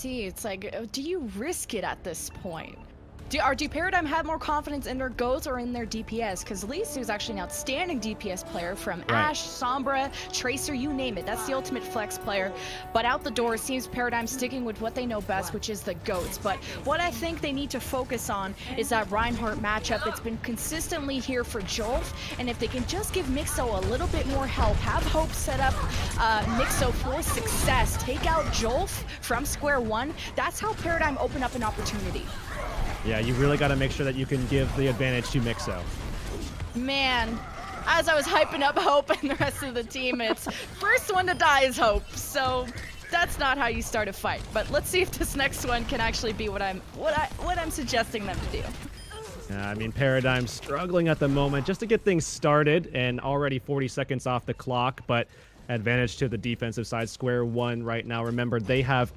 OWC, it's like, do you risk it at this point? Do Paradigm have more confidence in their goats or in their DPS? Because Lisu is actually an outstanding DPS player from Ashe, Sombra, Tracer, you name it. That's the ultimate flex player. But out the door, it seems Paradigm sticking with what they know best, which is the goats. But what I think they need to focus on is that Reinhardt matchup. It's been consistently here for Jolf, and if they can just give Mixo a little bit more help, have Hope set up Mixo for success, take out Jolf from square one, that's how Paradigm open up an opportunity. Yeah, you really got to make sure that you can give the advantage to Mixo. Man, as I was hyping up Hope and the rest of the team, it's first one to die is Hope. So that's not how you start a fight. But let's see if this next one can actually be what I'm suggesting them to do. Yeah, I mean, Paradigm struggling at the moment just to get things started, and already 40 seconds off the clock, but advantage to the defensive side, square one right now. Remember, they have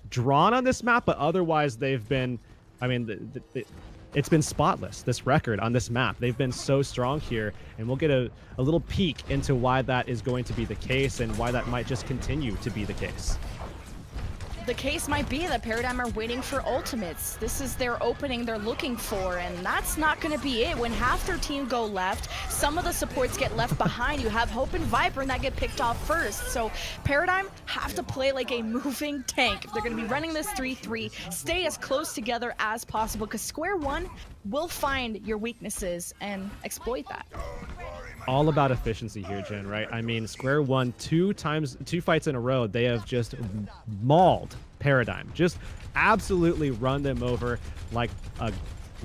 drawn on this map, but otherwise they've been, I mean, it's been spotless, this record on this map. They've been so strong here, and we'll get a little peek into why that is going to be the case and why that might just continue to be the case. The case might be that Paradigm are waiting for ultimates. This is their opening they're looking for, and that's not going to be it. When half their team go left, some of the supports get left behind. You have Hope and Viper, and that get picked off first. So Paradigm have to play like a moving tank. If they're going to be running this 3-3, stay as close together as possible, because square one will find your weaknesses and exploit that. All about efficiency here, Jen, right? I mean, square one, two fights in a row, they have just mauled Paradigm. Just absolutely run them over like a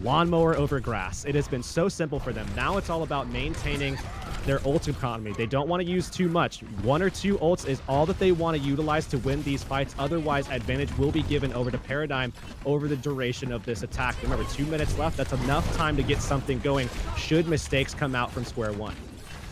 lawnmower over grass. It has been so simple for them. Now it's all about maintaining their ult economy. They don't want to use too much. One or two ults is all that they want to utilize to win these fights. Otherwise, advantage will be given over to Paradigm over the duration of this attack. Remember, 2 minutes left. That's enough time to get something going should mistakes come out from square one.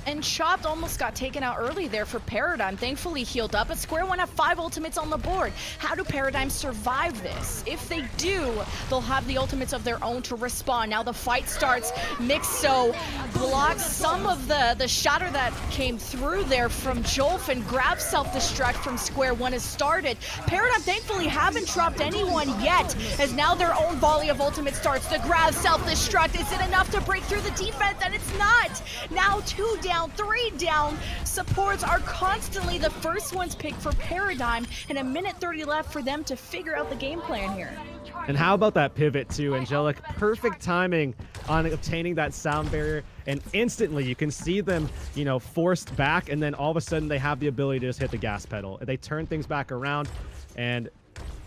And Chopped almost got taken out early there for Paradigm. Thankfully healed up, but Square One have 5 ultimates on the board. How do Paradigm survive this? If they do, they'll have the ultimates of their own to respond. Now the fight starts. Mixo blocks some of the shatter that came through there from Jolf, and grab self-destruct from Square One has started. Paradigm thankfully haven't dropped anyone yet, as now their own volley of ultimate starts. The grab self-destruct, is it enough to break through the defense? And it's not. Now 2 down. 3 down. Supports are constantly the first ones picked for Paradigm, and a minute 30 left for them to figure out the game plan here. And how about that pivot too, Angelic? Perfect timing on obtaining that sound barrier, and instantly you can see them, you know, forced back, and then all of a sudden they have the ability to just hit the gas pedal. They turn things back around, and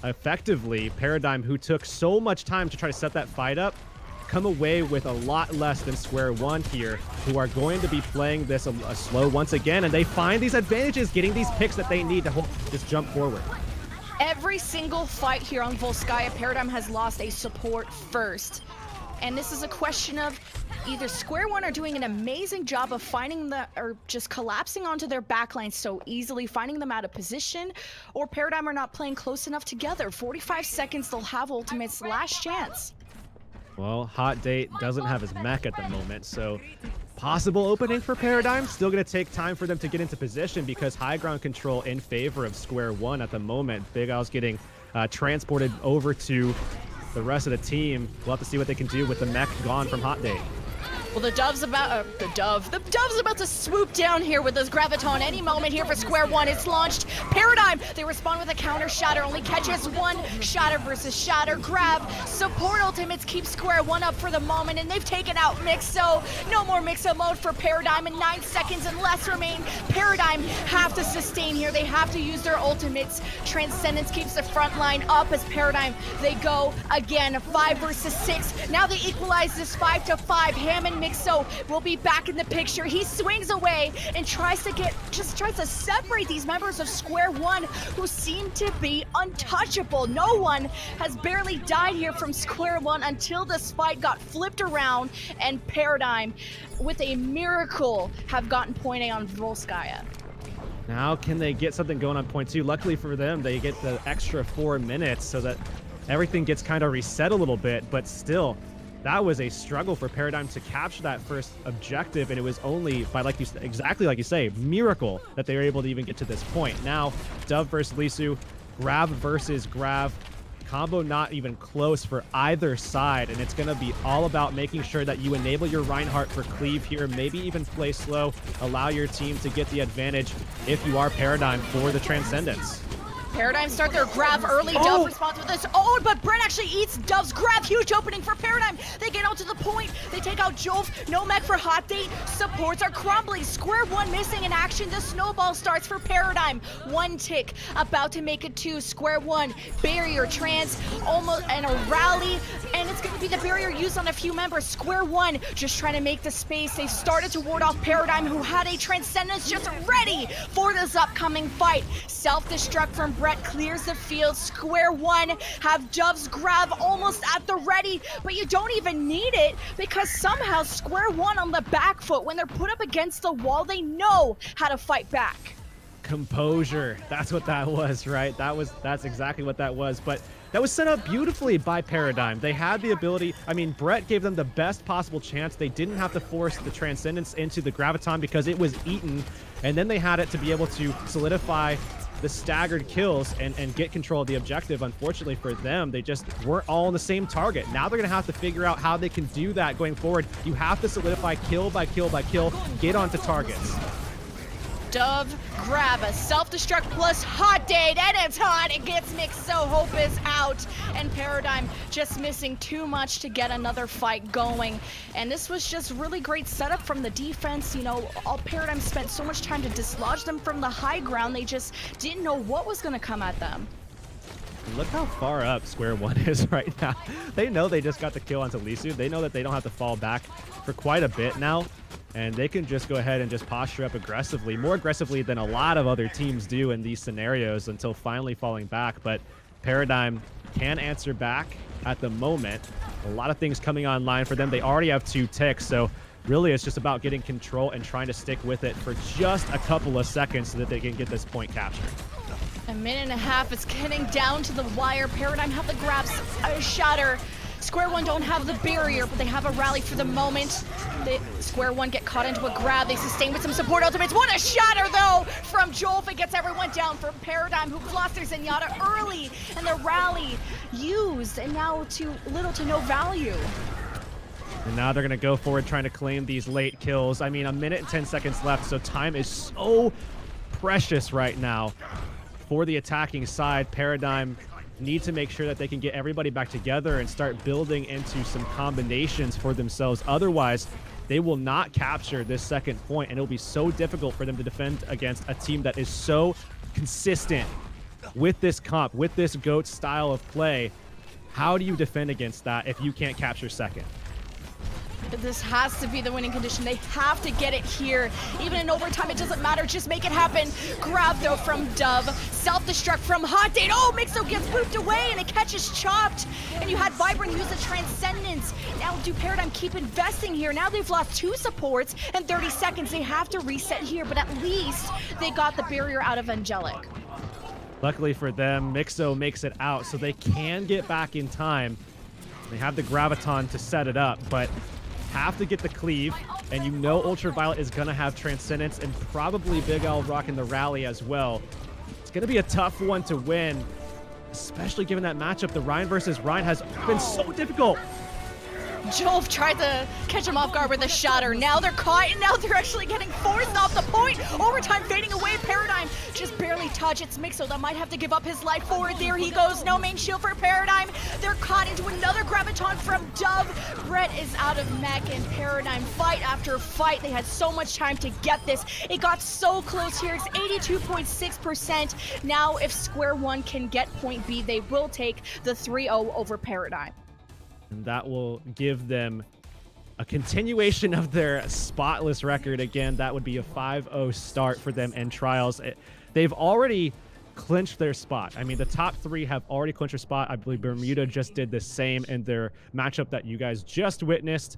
effectively Paradigm, who took so much time to try to set that fight up, come away with a lot less than Square One here, who are going to be playing this a slow once again, and they find these advantages, getting these picks that they need to just jump forward. Every single fight here on Volskaya, Paradigm has lost a support first. And this is a question of either Square One are doing an amazing job of finding or just collapsing onto their backline so easily, finding them out of position, or Paradigm are not playing close enough together. 45 seconds, they'll have ultimates, last chance. Well, Hot Date doesn't have his mech at the moment, so possible opening for Paradigm. Still going to take time for them to get into position because high ground control in favor of Square One at the moment. Big Al's getting transported over to the rest of the team. We'll have to see what they can do with the mech gone from Hot Date. Well, the Dove's about to swoop down here with this Graviton any moment here for Square One. It's launched. Paradigm, they respond with a counter shatter, only catches one. Shatter versus shatter, grab. Support ultimates keep Square One up for the moment, and they've taken out Mixo. No more Mixo mode for Paradigm, and 9 seconds and less remain. Paradigm have to sustain here. They have to use their ultimates. Transcendence keeps the front line up as Paradigm, they go again. 5 versus 6. Now they equalize this 5-5. Hammond Mixo will be back in the picture. He swings away and tries to separate these members of Square One, who seem to be untouchable. No one has barely died here from Square One until this fight got flipped around, and Paradigm, with a miracle, have gotten point A on Volskaya. Now can they get something going on point 2? Luckily for them, they get the extra 4 minutes so that everything gets kind of reset a little bit, but still, that was a struggle for Paradigm to capture that first objective, and it was only by, exactly like you say, miracle that they were able to even get to this point. Now, Dove versus Lisu, Grav versus Grav. Combo not even close for either side, and it's going to be all about making sure that you enable your Reinhardt for cleave here, maybe even play slow, allow your team to get the advantage if you are Paradigm for the Transcendence. Paradigm start their grab early. Dove responds with this. Oh, but Brett actually eats Dove's grab. Huge opening for Paradigm. They get out to the point. They take out Jove. No mech for Hot Date. Supports are crumbling. Square one missing in action. The snowball starts for Paradigm. One tick. About to make it two. Square one. Barrier, trans, almost, and a rally. And it's going to be the barrier used on a few members. Square one just trying to make the space. They started to ward off Paradigm, who had a Transcendence just ready for this upcoming fight. Self-destruct from Brett clears the field. Square one have Dove's grab almost at the ready, but you don't even need it because somehow Square one on the back foot, when they're put up against the wall, they know how to fight back. Composure, that's what that was, right? That's exactly what that was, but that was set up beautifully by Paradigm. They had the ability, I mean, Brett gave them the best possible chance. They didn't have to force the Transcendence into the Graviton because it was eaten, and then they had it to be able to solidify the staggered kills and get control of the objective. Unfortunately for them, they just weren't all on the same target. Now they're going to have to figure out how they can do that going forward. You have to solidify kill by kill by kill, get onto targets. Dove grab a self-destruct plus Hot Date, and it's hot. It gets mixed, so Hope is out, and Paradigm just missing too much to get another fight going. And this was just really great setup from the defense. You know, all Paradigm spent so much time to dislodge them from the high ground. They just didn't know what was going to come at them. Look how far up Square one is right now. They know they just got the kill onto Lisu. They know that they don't have to fall back for quite a bit now, and they can just go ahead and just posture up aggressively, more aggressively than a lot of other teams do in these scenarios until finally falling back. But Paradigm can answer back at the moment. A lot of things coming online for them. They already have 2 ticks, so really it's just about getting control and trying to stick with it for just a couple of seconds so that they can get this point captured. A minute and a half is getting down to the wire. Paradigm have the grabs, shatter. Square one don't have the barrier, but they have a rally for the moment. Square one get caught into a grab. They sustain with some support ultimates. What a shatter, though, from Jolf. It gets everyone down from Paradigm, who lost their Zenyatta early, and the rally used, and now to little to no value. And now they're going to go forward trying to claim these late kills. I mean, a minute and 10 seconds left, so time is so precious right now for the attacking side. Paradigm need to make sure that they can get everybody back together and start building into some combinations for themselves. Otherwise, they will not capture this second point, and it'll be so difficult for them to defend against a team that is so consistent with this comp, with this GOAT style of play. How do you defend against that if you can't capture second? This has to be the winning condition. They have to get it here. Even in overtime, it doesn't matter. Just make it happen. Grab, though, from Dove. Self-destruct from Hot Date. Oh, Mixo gets moved away, and it catches Chopped. And you had Vibrant use the Transcendence. Now, do Paradigm keep investing here? Now they've lost 2 supports and 30 seconds. They have to reset here, but at least they got the barrier out of Angelic. Luckily for them, Mixo makes it out, so they can get back in time. They have the Graviton to set it up, but have to get the cleave, and you know Ultraviolet is going to have Transcendence and probably Big L rocking the rally as well. It's going to be a tough one to win, especially given that matchup. The Rein versus Rein has been so difficult. Jolf tried to catch him off guard with a shatter. Now they're caught, and now they're actually getting forced off the point. Overtime fading away. Paradigm just barely touch. It's Mixo that might have to give up his life forward. There he goes. No main shield for Paradigm. They're caught into another Graviton from Dove. Brett is out of mech, and Paradigm fight after fight. They had so much time to get this. It got so close here. It's 82.6%. Now, if Square one can get point B, they will take the 3-0 over Paradigm. And that will give them a continuation of their spotless record. Again, that would be a 5-0 start for them in Trials. They've already clinched their spot. I mean, the top 3 have already clinched their spot. I believe Bermuda just did the same in their matchup that you guys just witnessed.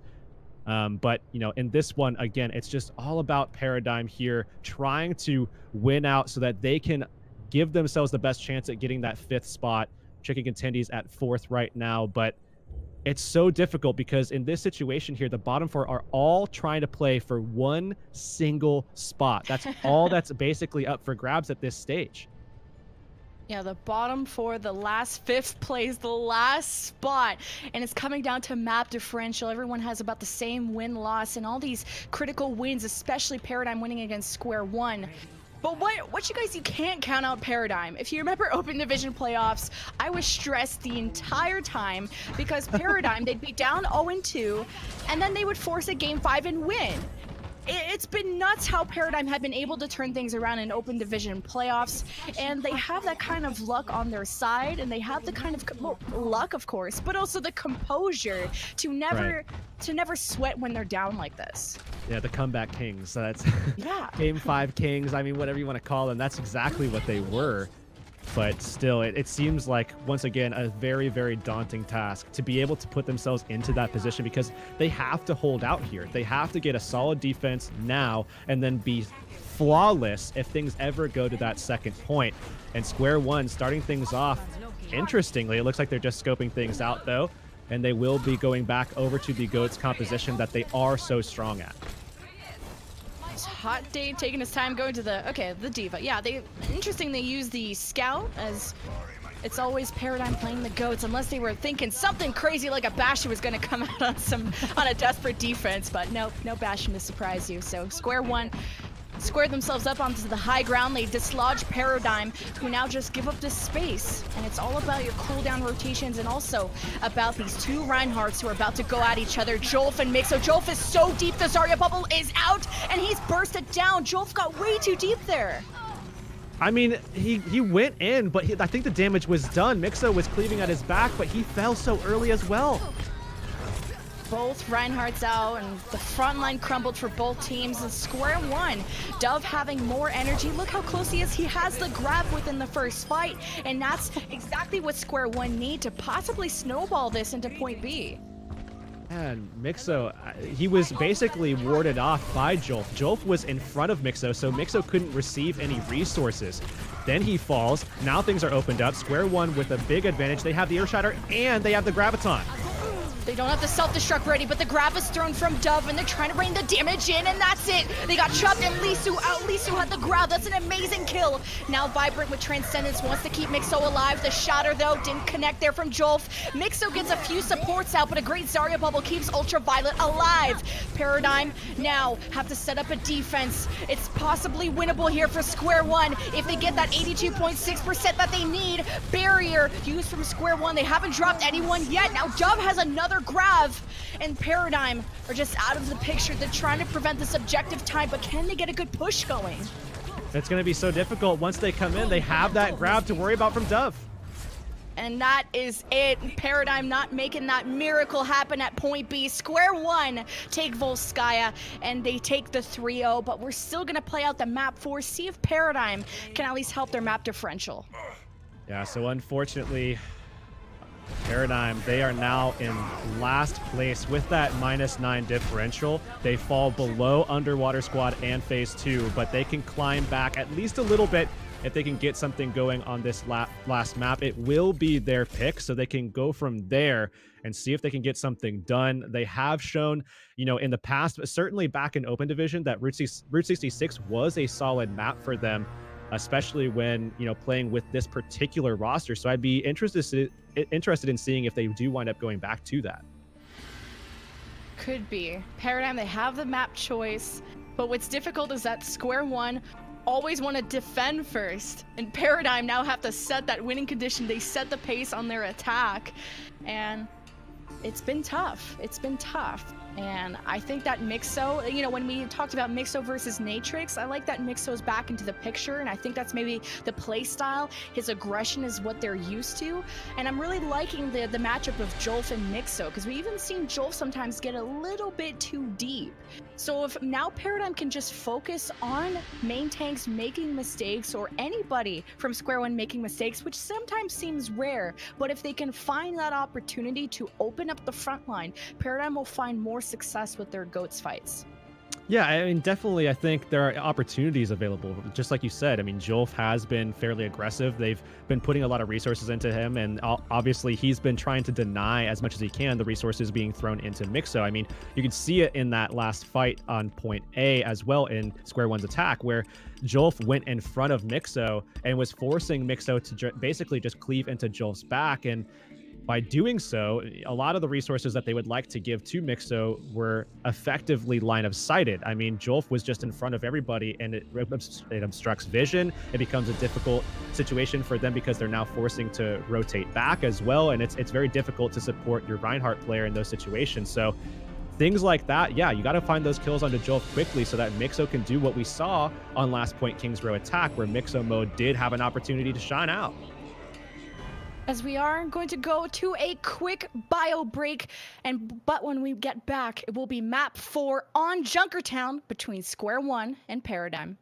But, you know, in this one, again, it's just all about Paradigm here, trying to win out so that they can give themselves the best chance at getting that 5th spot. Chicken Contendies at 4th right now, but it's so difficult because in this situation here, the bottom 4 are all trying to play for one single spot. That's all that's basically up for grabs at this stage. Yeah, the bottom four, the last 5th place, the last spot. And it's coming down to map differential. Everyone has about the same win-loss, and all these critical wins, especially Paradigm winning against Square One. But what you can't count out Paradigm. If you remember Open Division playoffs, I was stressed the entire time because Paradigm, they'd be down 0-2, and then they would force a Game 5 and win. It's been nuts how Paradigm have been able to turn things around in Open Division playoffs, and they have that kind of luck on their side, and they have the kind of luck, of course, but also the composure to never sweat when they're down like this. Yeah, the comeback kings. So that's yeah. Game 5 kings. I mean, whatever you want to call them, that's exactly what they were. But still, it seems like, once again, a very, very daunting task to be able to put themselves into that position, because they have to hold out here. They have to get a solid defense now and then be flawless if things ever go to that second point. And Square One starting things off interestingly. It looks like they're just scoping things out, though, and they will be going back over to the GOATS composition that they are so strong at. Hot Dave taking his time going to the D.Va. Yeah, interesting they use the Scout, as it's always Paradigm playing the GOATS, unless they were thinking something crazy like a Bastion was going to come out on a desperate defense, but no Bastion to surprise you. So Square One squared themselves up onto the high ground. They dislodge Paradigm, who now just give up this space. And it's all about your cooldown rotations, and also about these two Reinhardts who are about to go at each other, Jolf and Mixo. Jolf is so deep, the Zarya bubble is out, and he's bursted down. Jolf got way too deep there. I mean, he went in, but I think the damage was done. Mixo was cleaving at his back, but he fell so early as well. Both Reinhardt's out, and the front line crumbled for both teams. And Square One, Dove having more energy. Look how close he is. He has the grab within the first fight, and that's exactly what Square One need to possibly snowball this into point B. And Mixo, he was basically warded off by Jolf. Jolf was in front of Mixo, so Mixo couldn't receive any resources. Then he falls. Now things are opened up. Square One with a big advantage. They have the Earth Shatter, and they have the Graviton. They don't have the self-destruct ready, but the grab is thrown from Dove, and they're trying to bring the damage in, and that's it. They got chopped, and Lisu out. Lisu had the grab. That's an amazing kill. Now Vibrant with Transcendence wants to keep Mixo alive. The Shatter, though, didn't connect there from Jolf. Mixo gets a few supports out, but a great Zarya bubble keeps Ultraviolet alive. Paradigm now have to set up a defense. It's possibly winnable here for Square One if they get that 82.6% that they need. Barrier used from Square One. They haven't dropped anyone yet. Now Dove has another grab, and Paradigm are just out of the picture. They're trying to prevent this objective time, but can they get a good push going? It's going to be so difficult. Once they come in, they have that grab to worry about from Dove. And that is it. Paradigm not making that miracle happen at point B. Square One take Volskaya, and they take the 3-0, but we're still going to play out the map 4, see if Paradigm can at least help their map differential. Yeah, so unfortunately, Paradigm, they are now in last place with that -9 differential. They fall below Underwater Squad and Phase 2, but they can climb back at least a little bit if they can get something going on this last map. It will be their pick, so they can go from there and see if they can get something done. They have shown, in the past, but certainly back in Open Division, that Route 66 was a solid map for them, especially when, playing with this particular roster. So I'd be interested in seeing if they do wind up going back to that. Could be. Paradigm, they have the map choice, but what's difficult is that Square One always want to defend first, and Paradigm now have to set that winning condition. They set the pace on their attack, and it's been tough. It's been tough. And I think that Mixo, when we talked about Mixo versus Natrix, I like that Mixo's back into the picture, and I think that's maybe the play style. His aggression is what they're used to, and I'm really liking the matchup of Jolf and Mixo, because we even seen Jolf sometimes get a little bit too deep. So if now Paradigm can just focus on main tanks making mistakes, or anybody from Square One making mistakes, which sometimes seems rare, but if they can find that opportunity to open up the front line, Paradigm will find more success with their GOATS fights. Yeah, I mean, definitely, I think there are opportunities available. Just like you said, I mean, Jolf has been fairly aggressive. They've been putting a lot of resources into him, and obviously he's been trying to deny as much as he can the resources being thrown into Mixo. I mean, you can see it in that last fight on point A as well in Square One's attack, where Jolf went in front of Mixo and was forcing Mixo to basically just cleave into Jolf's back. And by doing so, a lot of the resources that they would like to give to Mixo were effectively line of sighted. I mean, Jolf was just in front of everybody, and it obstructs vision. It becomes a difficult situation for them because they're now forcing to rotate back as well, and it's very difficult to support your Reinhardt player in those situations. So things like that, yeah, you got to find those kills onto Jolf quickly so that Mixo can do what we saw on last point King's Row attack, where Mixo mode did have an opportunity to shine out. As we are going to go to a quick bio break, but when we get back, it will be map 4 on Junkertown between Square One and Paradigm.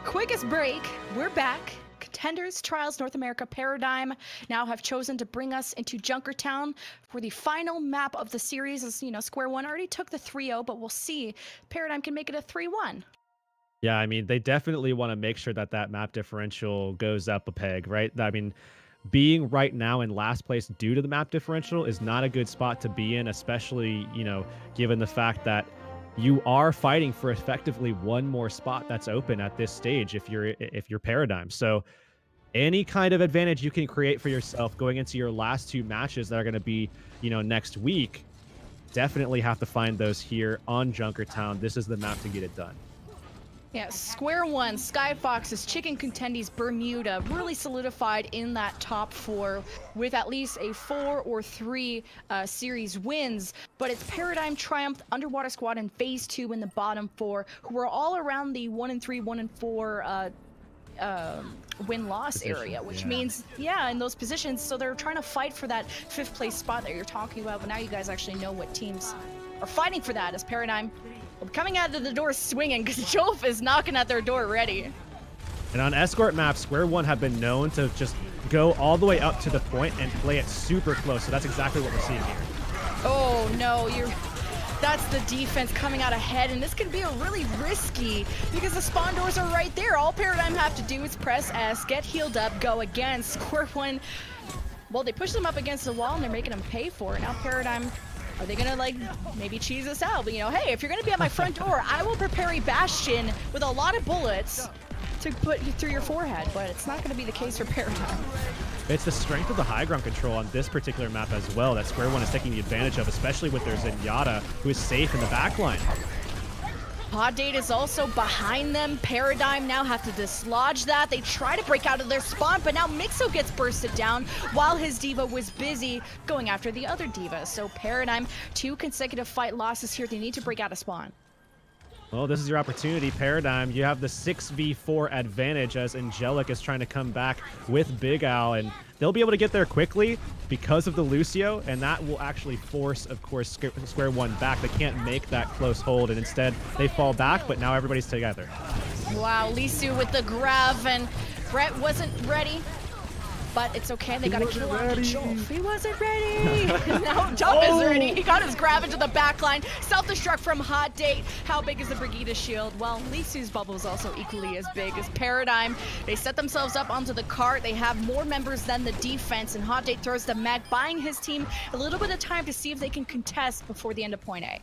Quickest break, we're back. Contenders, Trials, North America, Paradigm now have chosen to bring us into Junkertown for the final map of the series. As you know, Square One already took the 3-0, but we'll see. Paradigm can make it a 3-1. Yeah, I mean, they definitely want to make sure that that map differential goes up a peg, right? I mean, being right now in last place due to the map differential is not a good spot to be in, especially, you know, given the fact that you are fighting for effectively one more spot that's open at this stage if you're Paradigm. So any kind of advantage you can create for yourself going into your last 2 matches that are going to be, you know, next week, definitely have to find those here on Junkertown. This is the map to get it done. Yeah, Square One, Skyfox's, Chicken Contendies, Bermuda really solidified in that top 4 with at least a 4 or 3 series wins. But it's Paradigm, Triumph, Underwater Squad, and Phase 2 in the bottom 4, who are all around the 1-3, 1-4 win-loss area, which means, yeah, in those positions. So they're trying to fight for that 5th place spot that you're talking about. But now you guys actually know what teams are fighting for that, as Paradigm coming out of the door swinging, because Jolf is knocking at their door ready. And on escort maps, Square One have been known to just go all the way up to the point and play it super close. So that's exactly what we're seeing here. Oh no, that's the defense coming out ahead, and this can be a really risky because the spawn doors are right there. All Paradigm have to do is press S, get healed up, go again. Square One, well, they push them up against the wall and they're making them pay for it. Now Paradigm, are they gonna, like, maybe cheese us out? But, you know, hey, if you're gonna be at my front door, I will prepare a bastion with a lot of bullets to put you through your forehead, but it's not gonna be the case for Paradigm. It's the strength of the high ground control on this particular map as well that Square One is taking the advantage of, especially with their Zenyatta, who is safe in the backline. Hot Date is also behind them. Paradigm now have to dislodge that. They try to break out of their spawn, but now Mixo gets bursted down while his diva was busy going after the other diva. So Paradigm, 2 consecutive fight losses here. They need to break out of spawn. Well, this is your opportunity, Paradigm. You have the 6v4 advantage as Angelic is trying to come back with Big Al, and they'll be able to get there quickly because of the Lucio, and that will actually force, of course, Square One back. They can't make that close hold, and instead they fall back, but now everybody's together. Wow, Lisu with the grab, and Brett wasn't ready. But it's okay, they got a kill on Jolf. He wasn't ready. Now Duff is ready. He got his grab into the backline. Self-destruct from Hot Date. How big is the Brigida shield? Well, Lisu's bubble is also equally as big as Paradigm. They set themselves up onto the cart. They have more members than the defense, and Hot Date throws the mag, buying his team a little bit of time to see if they can contest before the end of point A.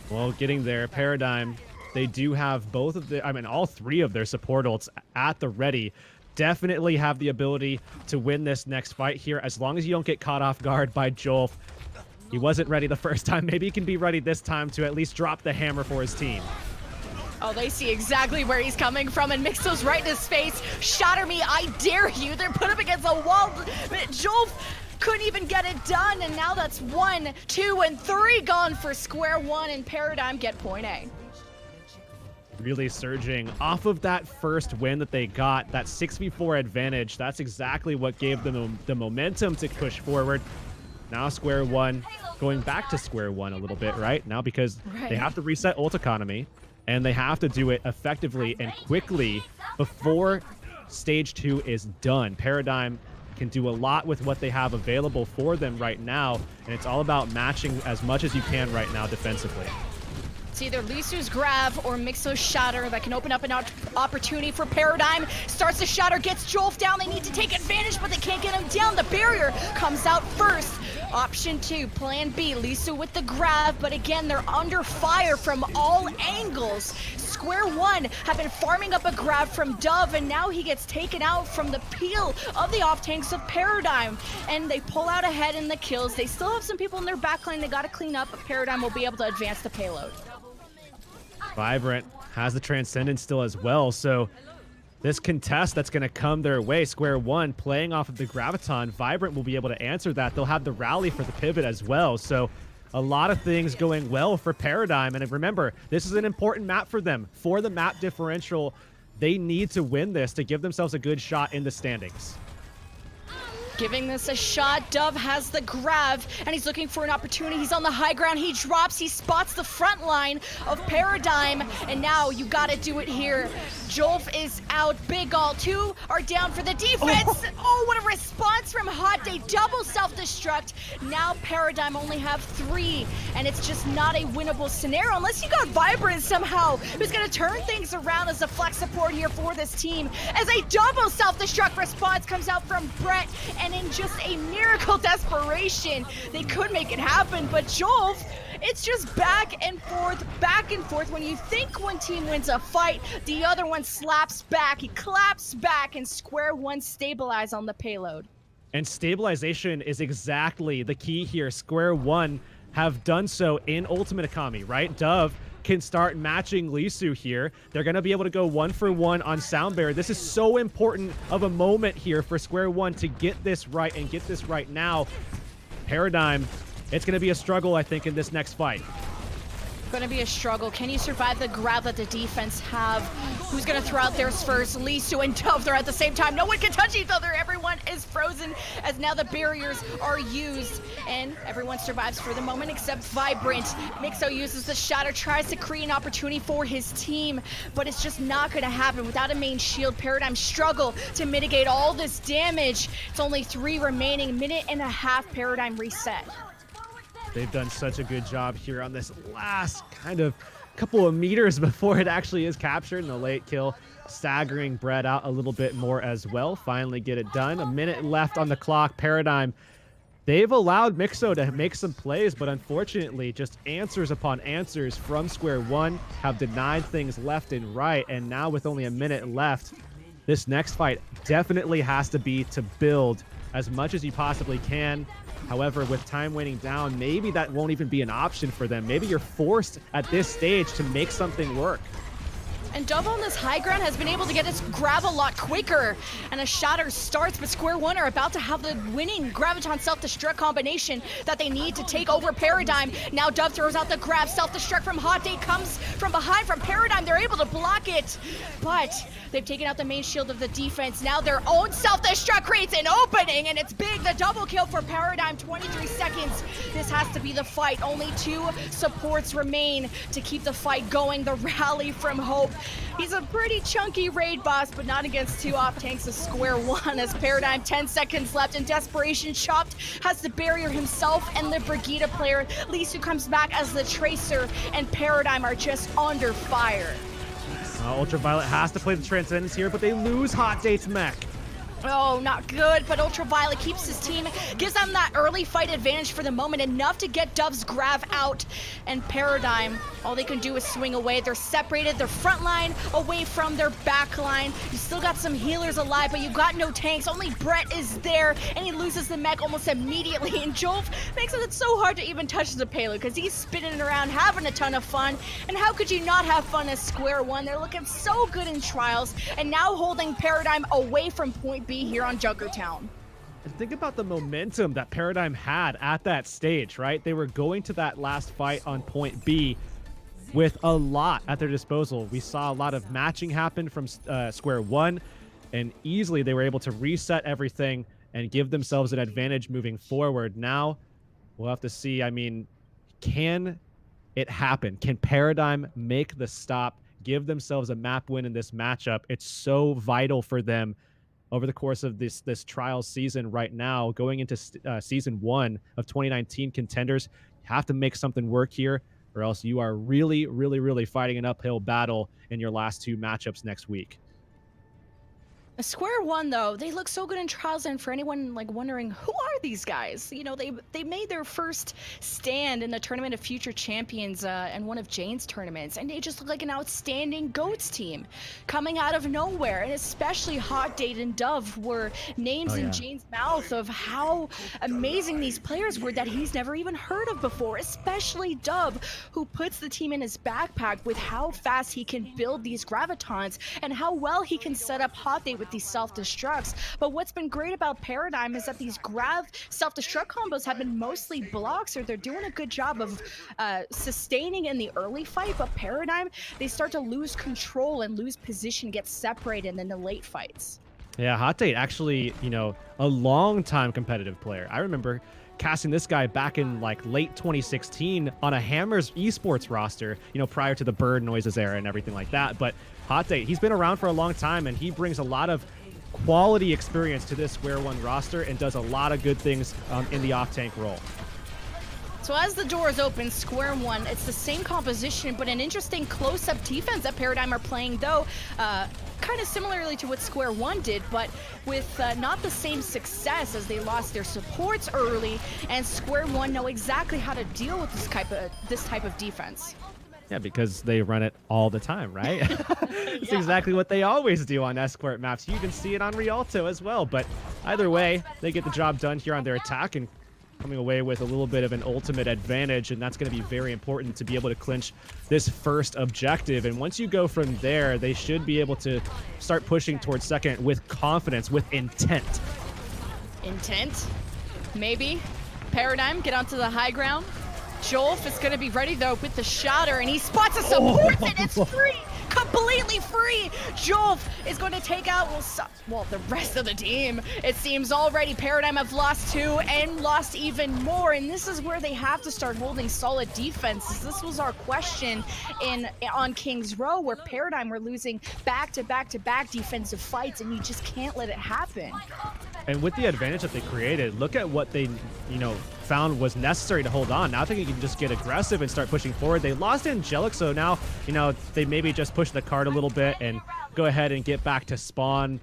Well, getting there, Paradigm, they do have both of the, all 3 of their support ults at the ready. Definitely have the ability to win this next fight here, as long as you don't get caught off guard by Jolf. He wasn't ready the first time. Maybe he can be ready this time to at least drop the hammer for his team. Oh, they see exactly where he's coming from, and Mixo's right in his face. Shatter me, I dare you. They're put up against a wall. Jolf couldn't even get it done, and now that's 1, 2, and 3 gone for Square One, and Paradigm get point A. Really surging off of that first win that they got, that 6v4 advantage. That's exactly what gave them the momentum to push forward. Now Square One going back to square one a little bit right now, because they have to reset ult economy, and they have to do it effectively and quickly before stage 2 is done. Paradigm can do a lot with what they have available for them right now, and it's all about matching as much as you can right now defensively. It's either Lisu's grab or Mixo's shatter that can open up an opportunity for Paradigm. Starts the shatter, gets Jolf down. They need to take advantage, but they can't get him down. The barrier comes out first. Option 2, plan B, Lisu with the grab, but again, they're under fire from all angles. Square One have been farming up a grab from Dove, and now he gets taken out from the peel of the off tanks of Paradigm, and they pull out ahead in the kills. They still have some people in their backline they gotta clean up, but Paradigm will be able to advance the payload. Vibrant has the Transcendence still as well, so this contest that's going to come their way, Square One playing off of the Graviton, Vibrant will be able to answer that. They'll have the rally for the pivot as well, so a lot of things going well for Paradigm. And remember, this is an important map for them. For the map differential, they need to win this to give themselves a good shot in the standings. Giving this a shot, Dove has the grab, and he's looking for an opportunity. He's on the high ground, he drops, he spots the front line of Paradigm, and now you gotta do it here. Jolf is out, Big All, 2 are down for the defense. Oh, what a response from Hot Day, double self-destruct. Now Paradigm only have 3, and it's just not a winnable scenario unless you got Vibrant somehow, who's gonna turn things around as a flex support here for this team, as a double self-destruct response comes out from Brett. And in just a miracle desperation, they could make it happen, but Jolf, it's just back and forth. When you think one team wins a fight, the other one slaps back, he claps back, and Square One stabilize on the payload. And stabilization is exactly the key here. Square One have done so in Ultimate Economy, right? Dove can start matching Lisu here. They're going to be able to go 1-for-1 on Sound Barrier. This is so important of a moment here for Square One to get this right and get this right now. Paradigm, it's going to be a struggle, I think, in this next fight. Going to be a struggle. Can you survive the grab that the defense have? Who's going to throw out theirs first? Lisu and Dove, they're at the same time. No one can touch each other. Everyone is frozen as now the barriers are used, and everyone survives for the moment except Vibrant. Mixo uses the shatter, tries to create an opportunity for his team, but it's just not going to happen. Without a main shield, Paradigm struggle to mitigate all this damage. It's only 3 remaining, minute and a half, Paradigm reset. They've done such a good job here on this last kind of couple of meters before it actually is captured, and the late kill staggering Brett out a little bit more as well. Finally get it done. A minute left on the clock. Paradigm, they've allowed Mixo to make some plays, but unfortunately just answers upon answers from Square One have denied things left and right, and now with only a minute left, this next fight definitely has to be to build as much as you possibly can. However, with time waning down, maybe that won't even be an option for them. Maybe you're forced at this stage to make something work. And Dove on this high ground has been able to get its grab a lot quicker. And a shatter starts, but Square One are about to have the winning Graviton self-destruct combination that they need to take over Paradigm. Now Dove throws out the grab, self-destruct from Hot Date comes from behind from Paradigm. They're able to block it, but they've taken out the main shield of the defense. Now their own self-destruct creates an opening, and it's big. The double kill for Paradigm, 23 seconds. This has to be the fight. Only 2 supports remain to keep the fight going. The rally from Hope. He's a pretty chunky raid boss, but not against 2 off tanks of Square One, as Paradigm 10 seconds left in desperation. Chopped has the barrier himself, and the Brigitte player, Lisu, comes back as the Tracer, and Paradigm are just under fire. Ultraviolet has to play the Transcendence here, but they lose Hot Date's mech. Oh, not good, but Ultraviolet keeps his team, gives them that early fight advantage for the moment, enough to get Dove's Grav out. And Paradigm, all they can do is swing away. They're separated, their front line away from their back line. You still got some healers alive, but you got no tanks. Only Brett is there, and he loses the mech almost immediately. And Jolf makes it so hard to even touch the payload, because he's spinning around, having a ton of fun. And how could you not have fun as Square One? They're looking so good in Trials, and now holding Paradigm away from Point B here on Junkertown. And think about the momentum that Paradigm had at that stage, right? They were going to that last fight on Point B with a lot at their disposal. We saw a lot of matching happen from Square One, and easily they were able to reset everything and give themselves an advantage moving forward. Now, we'll have to see. I mean, can it happen? Can Paradigm make the stop, give themselves a map win in this matchup? It's so vital for them over the course of this trials season right now, going into season 1 of 2019 Contenders. You have to make something work here, or else you are really, really, really fighting an uphill battle in your last 2 matchups next week. Square One, though, they look so good in Trials, and for anyone like wondering, who are these guys? You know, they made their first stand in the Tournament of Future Champions and one of Jane's tournaments, and they just look like an outstanding GOATS team coming out of nowhere. And especially Hot Date and Dove were names in Jane's mouth of how amazing these players were that he's never even heard of before, especially Dove, who puts the team in his backpack with how fast he can build these Gravitons and how well he can set up Hot Date with these self-destructs. But what's been great about Paradigm is that these Grav self-destruct combos have been mostly blocks, or they're doing a good job of sustaining in the early fight. But Paradigm, they start to lose control and lose position, get separated in the late fights. Yeah, Hot Date actually, you know, a long-time competitive player. I remember casting this guy back in like late 2016 on a Hammers eSports roster, you know, prior to the Bird Noises era and everything like that. But Hot Date, he's been around for a long time, and he brings a lot of quality experience to this Square One roster and does a lot of good things in the off-tank role. So as the doors open, Square One, it's the same composition, but an interesting close-up defense that Paradigm are playing, though, kind of similarly to what Square One did, but with not the same success, as they lost their supports early, and Square One know exactly how to deal with this type of defense. Yeah, because they run it all the time, right? It's exactly what they always do on Escort maps. You can see it on Rialto as well, but either way, they get the job done here on their attack and coming away with a little bit of an ultimate advantage, and that's going to be very important to be able to clinch this first objective. And once you go from there, they should be able to start pushing towards second with confidence, with intent. Intent? Maybe. Paradigm, get onto the high ground. Jolf is going to be ready, though, with the shatter, and he spots a support, and it's free! Completely free! Jolf is going to take out, well, the rest of the team. It seems already Paradigm have lost 2 and lost even more, and this is where they have to start holding solid defenses. This was our question on King's Row, where Paradigm were losing back-to-back-to-back defensive fights, and you just can't let it happen. And with the advantage that they created, look at what they, you know, found was necessary to hold on. Now they can just get aggressive and start pushing forward. They lost Angelic, so now, you know, they maybe just push the card a little bit and go ahead and get back to spawn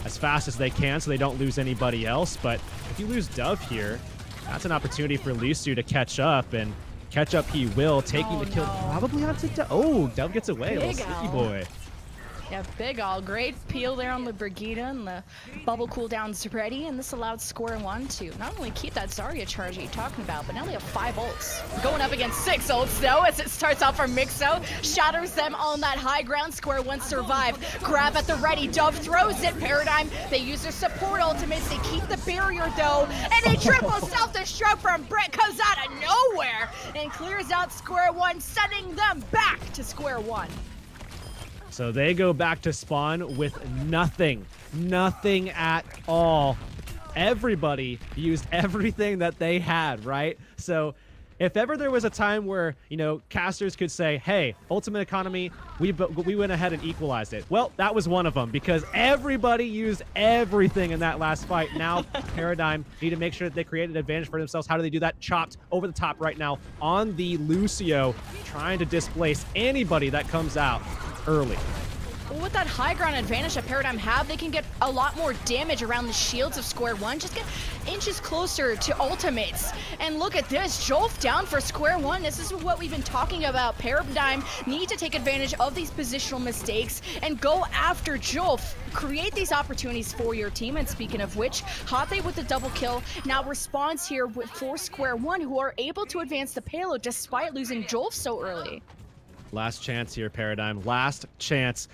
as fast as they can so they don't lose anybody else. But if you lose Dove here, that's an opportunity for Lisu to catch up, and catch up he will, taking the kill probably onto Dove. Oh, Dove gets away, little sneaky boy. Yeah, big all. Great peel there on the Brigida, and the bubble cooldown's ready, and this allowed Square One to not only keep that Zarya charge that you're talking about, but now they have 5 ults. Going up against 6 ults, though, as it starts off for Mixo. Shatters them on that high ground. Square One survive. Grab at the ready. Dove throws it. Paradigm, they use their support ultimates. They keep the barrier, though, and a triple self-destruct from Brett comes out of nowhere and clears out Square One, sending them back to Square One. So they go back to spawn with nothing at all. Everybody used everything that they had, right? So if ever there was a time where, you know, casters could say, hey, Ultimate Economy, we went ahead and equalized it. Well, that was one of them, because everybody used everything in that last fight. Now, Paradigm need to make sure that they create an advantage for themselves. How do they do that? Chopped over the top right now on the Lucio, trying to displace anybody that comes out early. With that high ground advantage that Paradigm have, they can get a lot more damage around the shields of Square One. Just get inches closer to ultimates. And look at this, Jolf down for Square One. This is what we've been talking about. Paradigm need to take advantage of these positional mistakes and go after Jolf. Create these opportunities for your team. And speaking of which, Hate with the double kill now responds here for Square One, who are able to advance the payload despite losing Jolf so early. Last chance here, Paradigm. Last chance.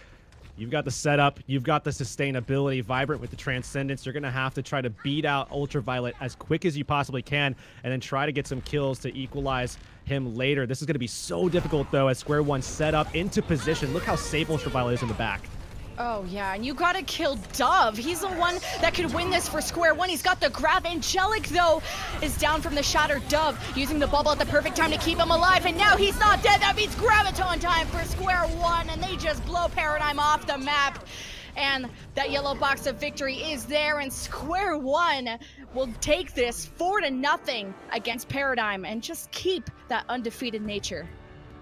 You've got the setup, you've got the sustainability, Vibrant with the Transcendence. You're going to have to try to beat out Ultraviolet as quick as you possibly can, and then try to get some kills to equalize him later. This is going to be so difficult, though, as Square One set up into position. Look how safe Ultraviolet is in the back. Oh, yeah, and you gotta kill Dove. He's the one that could win this for Square One. He's got the grab. Angelic, though, is down from the shattered Dove, using the bubble at the perfect time to keep him alive, and now he's not dead. That means Graviton time for Square One, and they just blow Paradigm off the map. And that yellow box of victory is there, and Square One will take this 4-0 against Paradigm and just keep that undefeated nature.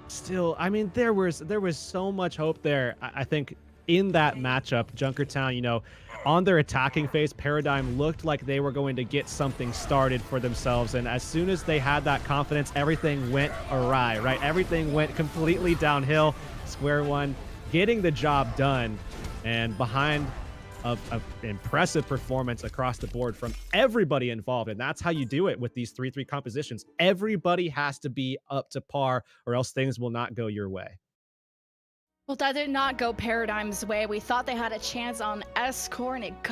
Still, I mean, there was so much hope there. I think in that matchup, Junkertown, you know, on their attacking phase, Paradigm looked like they were going to get something started for themselves. And as soon as they had that confidence, everything went awry, right? Everything went completely downhill. Square One getting the job done, and behind of impressive performance across the board from everybody involved. And that's how you do it with these 3-3 compositions. Everybody has to be up to par, or else things will not go your way. Well, that did not go Paradigm's way. We thought they had a chance on S-Core, and it